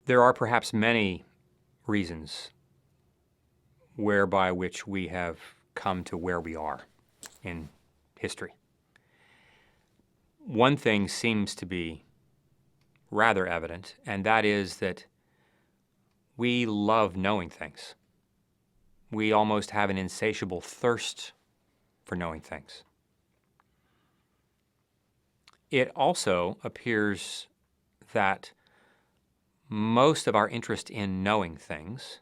There are perhaps many reasons whereby which we have come to where we are in history. One thing seems to be rather evident, and that is that we love knowing things. We almost have an insatiable thirst for knowing things. It also appears that most of our interest in knowing things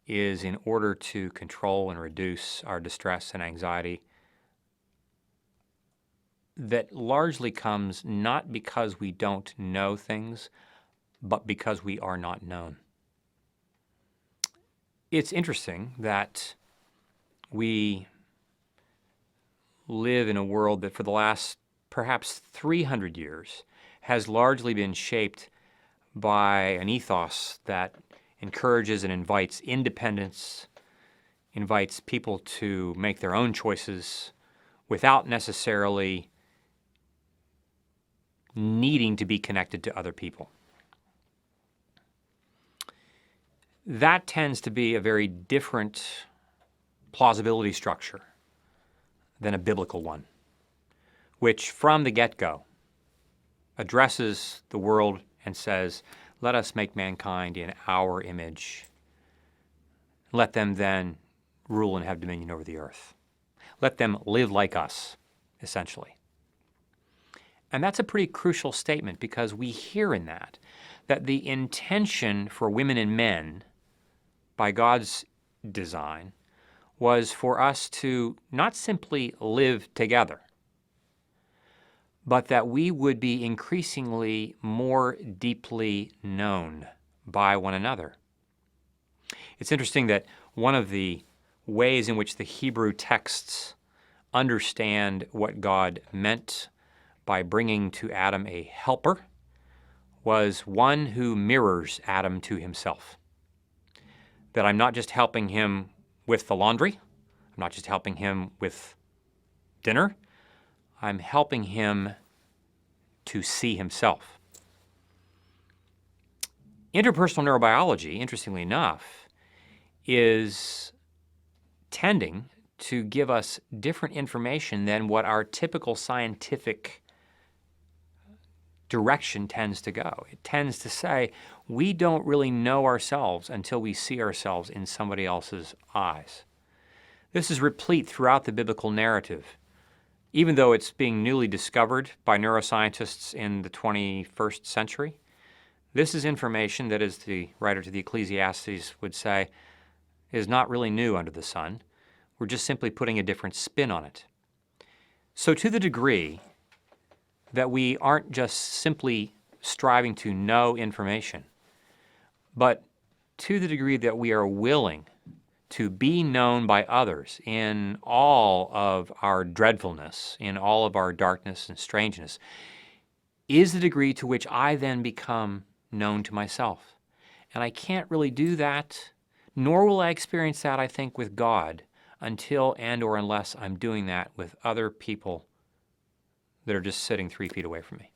is in order to control and reduce our distress and anxiety that largely comes not because we don't know things, but because we are not known. It's interesting that we live in a world that for the last perhaps 300 years has largely been shaped by an ethos that encourages and invites independence, invites people to make their own choices without necessarily needing to be connected to other people. That tends to be a very different plausibility structure than a biblical one, which from the get-go addresses the world and says, let us make mankind in our image. Let them then rule and have dominion over the earth. Let them live like us, essentially. And that's a pretty crucial statement because we hear in that the intention for women and men by God's design was for us to not simply live together, but that we would be increasingly more deeply known by one another. It's interesting that one of the ways in which the Hebrew texts understand what God meant by bringing to Adam a helper was one who mirrors Adam to himself. That I'm not just helping him with the laundry, I'm not just helping him with dinner, I'm helping him to see himself. Interpersonal neurobiology, interestingly enough, is tending to give us different information than what our typical scientific direction tends to go. It tends to say we don't really know ourselves until we see ourselves in somebody else's eyes. This is replete throughout the biblical narrative. Even though it's being newly discovered by neuroscientists in the 21st century, this is information that, as the writer to the Ecclesiastes would say, is not really new under the sun. We're just simply putting a different spin on it. So to the degree that we aren't just simply striving to know information, but to the degree that we are willing to be known by others in all of our dreadfulness, in all of our darkness and strangeness, is the degree to which I then become known to myself. And I can't really do that, nor will I experience that, I think, with God until and or unless I'm doing that with other people that are just sitting 3 feet away from me.